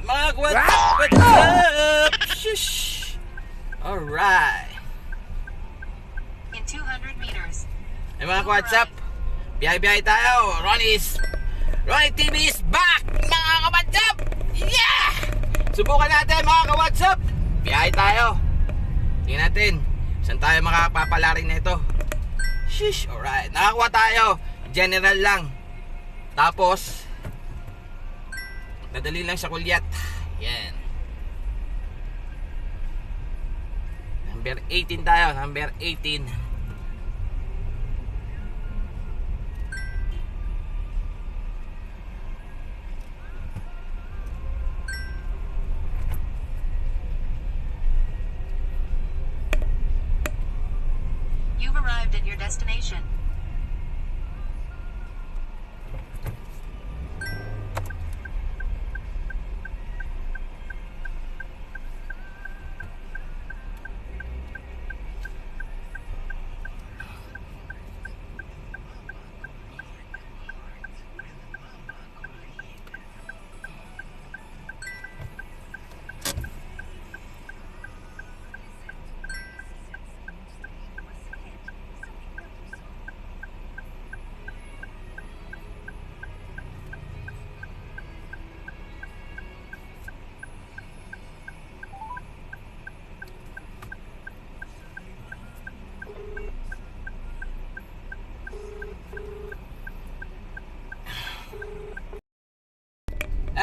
Mga what's up? Shush! Alright. In 200 meters. Mga what's up? Biyahe-biyahe tayo. Ronnie TV is back! Mga what's up? Yeah! Subukan natin mga what's up. Biyahe tayo. Tingnan natin. Saan tayo makapapalarin na ito? Shush! Alright. Nakakuha tayo. General lang. Tapos nadali lang sa kulyat. Yan. Number 18 tayo. Number 18. You've arrived at your destination.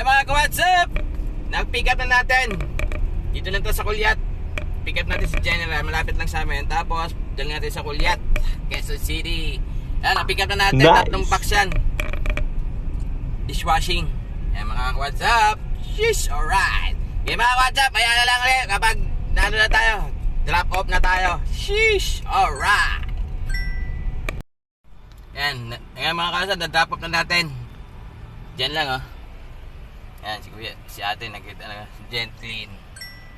Mga what's up? Nag-pick up na natin. Dito lang to sa Kulyat. Pick up natin si General. Malapit lang sa amin. Tapos, dali natin sa Kulyat, Quezon City. Ayan, na-pick up na natin. Nice. 3 box yan. Dishwashing. Ayan mga what's up? Sheesh, alright. Okay mga what's up? Ayan na lang ulit. Kapag naano na tayo, drop off na tayo. Sheesh, alright. Ayan mga kasad, na-drop off na natin. Diyan lang oh. Yan, si kuya, si ate, nakita na, si Gentlin.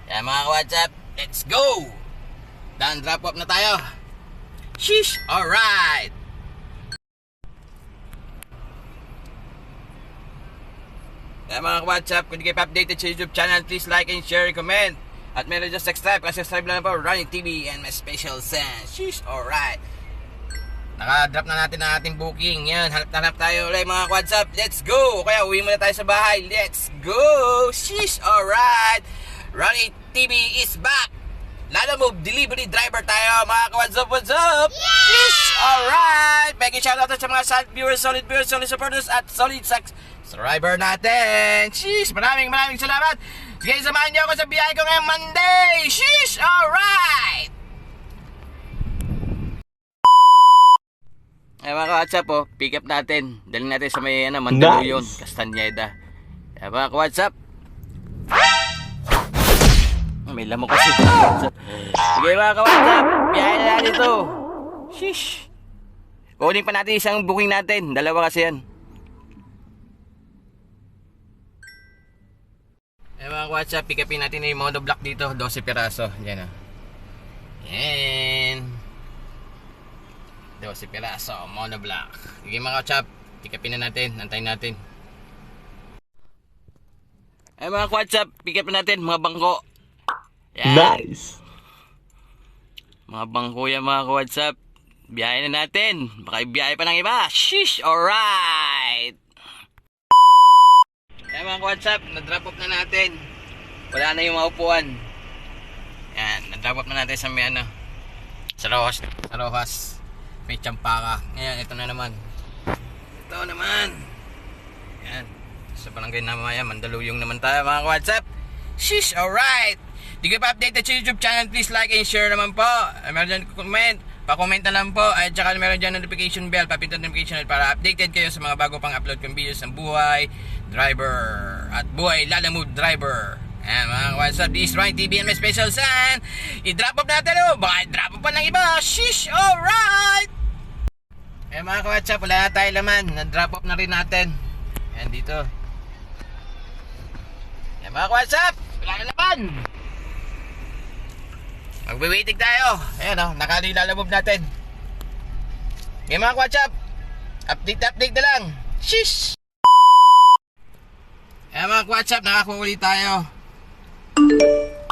Yan mga WhatsApp, let's go! Dan, drop off na tayo. Sheesh! Alright! Yan mga WhatsApp, kung di kayo pa-updated sa YouTube channel, please like and share and comment. At meron dyan subscribe, kasi subscribe lang po, Ronnie TV and my special sense. Sheesh! Alright! Naka-drop na natin ang ating booking. Yan, hanap tayo ulit mga WhatsApp. Let's go! Kaya uwi muna tayo sa bahay. Let's go! Sheesh! Alright! Ronnie TV is back! Lala Move delivery driver tayo mga WhatsApp. What's up? Sheesh! Alright! Becky shoutout sa mga solid viewers, solid supporters at solid subscriber natin. Sheesh! Maraming salamat! Sige, samahan niyo ako sa biyahe ko ngayong Monday! Sheesh! Alright! Ay mga ka-WhatsApp oh, pick up natin. Daling natin sa may Mandaluyong, Nice. Castañeda. Ay mga ka-WhatsApp. May lamok kasi. Sige mga ka-WhatsApp, biyahe na natin ito. Sheesh. Kunin pa natin isang booking natin. Dalawa kasi yan. Ay mga ka-WhatsApp, pick upin natin yung monoblock dito. 12 piraso. Yan oh. Yan. 12 piraso, monoblock. Sige mga ka-WhatsApp, pick upin na natin, antayin natin. Ay mga ka-WhatsApp, pick up na natin, mga bangko. Yan. Nice. Mga bangko yan mga ka-WhatsApp. Biyahe na natin, baka biyahe pa ng iba. Sheesh, alright. Ay mga ka-WhatsApp, na-drop off na natin. Wala na yung mga upuan. Yan, na-drop off na natin sa may sa Rojas. May Champaka. Ngayon, ito na naman. Ito naman. Yan. Sa barangay na mamaya, Mandaluyong naman tayo mga WhatsApp. Sheesh, alright. Di kayo pa-updated sa YouTube channel, please like and share naman po. Meron dyan comment. Pa-comment na lang po. At saka meron dyan notification bell, papindot notification bell para updated kayo sa mga bago pang upload kong videos ng buhay driver at buhay Lala Move driver. Ayan mga WhatsApp, this is Ronnie TV and my special son. I-drop off natin o. Baka i-drop off pa ng iba. Sheesh, alright. Eh mga ka-WhatsApp, wala na tayo laman. Na-drop off na rin natin. Ayan dito. Eh mga ka-WhatsApp, wala na laman. Magbe-waiting tayo. Ayan o, nakalilalamove natin. Eh mga ka-WhatsApp, update na lang. Sheesh. Mga WhatsApp, nakakuha ulit tayo.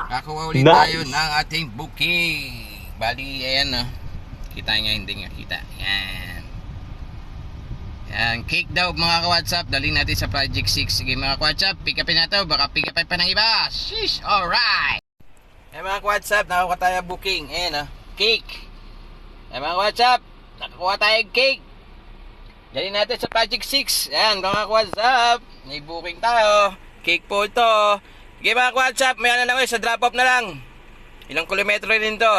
Nakakuha ulit Nice. tayo ng ating booking. Bali, ayan na. Kita nga, hindi nga kita. Yan. Yan, cake daw mga ka-WhatsApp. Daling natin sa Project 6. Sige mga ka-WhatsApp, pick upin na to. Baka pick upin pa ng iba. Sheesh, alright. Mga ka-WhatsApp, nakakuha tayo booking. Ayan cake. Mga ka-WhatsApp, nakakuha tayo cake. Daling natin sa Project 6. Yan, mga ka-WhatsApp. May booking tayo. Cake po ito. Sige mga ka-WhatsApp, may ano lang sa drop off na lang. Ilang kilometro rin to.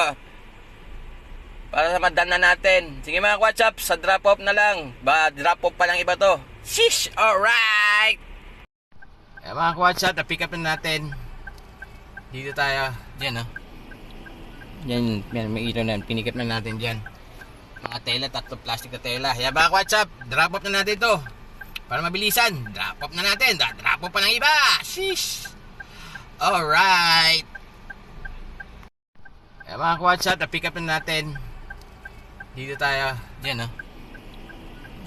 Para sa madan na natin. Sige mga WhatsApp, sa drop off na lang. Ba, drop off pa lang iba to. Shish! Alright! Mga WhatsApp, na-pick up na natin. Dito tayo. Diyan Yan, may ilaw na. Pinick up na natin dyan. Mga tela, 3 plastic na tela. Mga WhatsApp, drop off na natin to. Para mabilisan. Drop off na natin. Drop off pa lang iba. Shish! Alright! Mga WhatsApp, na-pick up na natin. Dito tayo. Diyan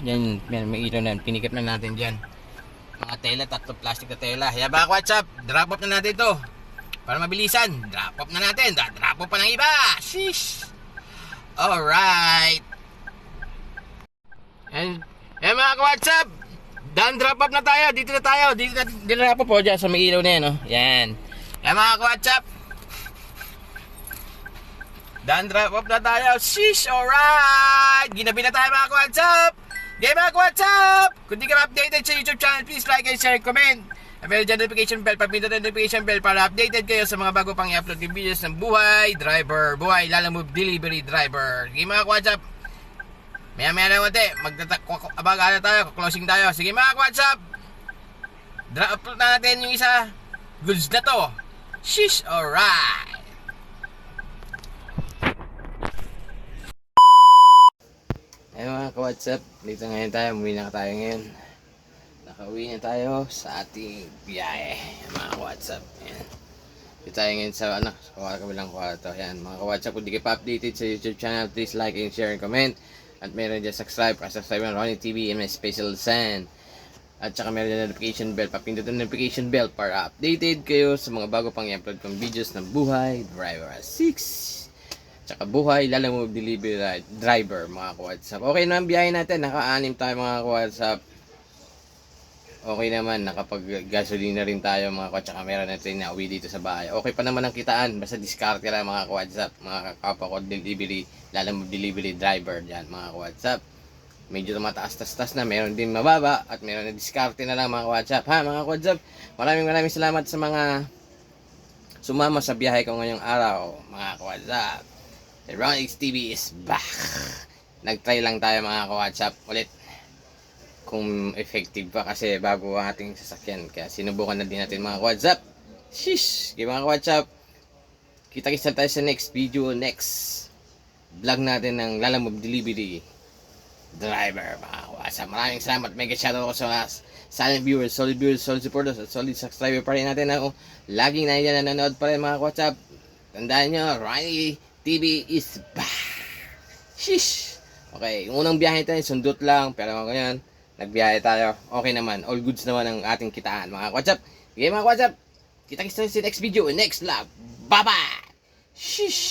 Yan, may ilaw na. Pinick up na natin dyan. Mga tela, 3 plastic na tela. Mga WhatsApp, drop off na natin to. Para mabilisan. Drop off na natin. Drop off pa ng iba. Sheesh! Alright! And mga WhatsApp, done drop off na tayo. Dito na tayo. Dito na drop off po dyan sa may ilaw na yan. Yan. Mga WhatsApp, done drop off na tayo. Sheesh! Alright! Ginabi na tayo mga WhatsApp. Okay mga WhatsApp, kung di ka updated sa YouTube channel, please like and share and comment. Meron dyan notification bell, pag-pindutin ang notification bell para updated kayo sa mga bago pang i-upload yung videos ng buhay driver, buhay lalamove delivery driver. Okay mga WhatsApp, maya na konti, abag-ala tayo, closing tayo. Sige mga WhatsApp, drop na natin yung isa. Goods na to. Sheesh! Alright! Mga ka-WhatsApp, dito ngayon tayo, umuwi na tayo ngayon. Nakauwi na tayo sa ating biyahe, mga ka-WhatsApp. Ayan. Dito tayo ngayon sa kabilang kwarto. Ayan, mga ka-WhatsApp, kung di ka pa updated sa YouTube channel, please like and share and comment. At meron dyan subscribe ng Ronnie TV and my special send. At saka meron dyan notification bell, papindutin ang notification bell para updated kayo sa mga bago pang i-upload kong videos ng buhay driver 6. Tsaka buhay lalamove delivery driver mga ka-WhatsApp. Okay na ang biyahe natin, naka-6 tayo mga ka-WhatsApp. Okay naman, nakapag-gasoline na rin tayo mga ka-WhatsApp. Tsaka meron natin na uwi dito sa bahay. Okay pa naman ang kitaan, basta diskarte lang mga ka-WhatsApp. Mga kapwa ko delivery, lalamove delivery driver dyan mga ka-WhatsApp. Medyo mataas-tas na, meron din mababa at meron na diskarte na lang mga ka-WhatsApp. Mga ka-WhatsApp, maraming salamat sa mga sumama sa biyahe ko ngayong araw mga ka-WhatsApp. Ron XTV is back. Nag-try lang tayo mga ka-WhatsApp ulit kung effective pa kasi bago ang ating sasakyan. Kaya sinubukan na din natin mga ka-WhatsApp. Shish! Okay mga ka-WhatsApp, kita-kita tayo sa next video, next vlog natin ng lalamove delivery driver mga ka-WhatsApp. Maraming salamat. Mega shoutout ako sa silent viewers, solid supporters at solid subscriber pa rin natin ako. Laging nandiyan nanonood pa rin mga ka-WhatsApp. Tandaan nyo, Ronnie TV is back. Shish! Okay, yung unang biyahe tayo, sundot lang. Pero ngayon, nagbiyahe tayo. Okay naman, all goods naman ang ating kitaan. Mga WhatsApp, okay mga WhatsApp, kita-kita sa next video, next vlog. Bye-bye! Shish!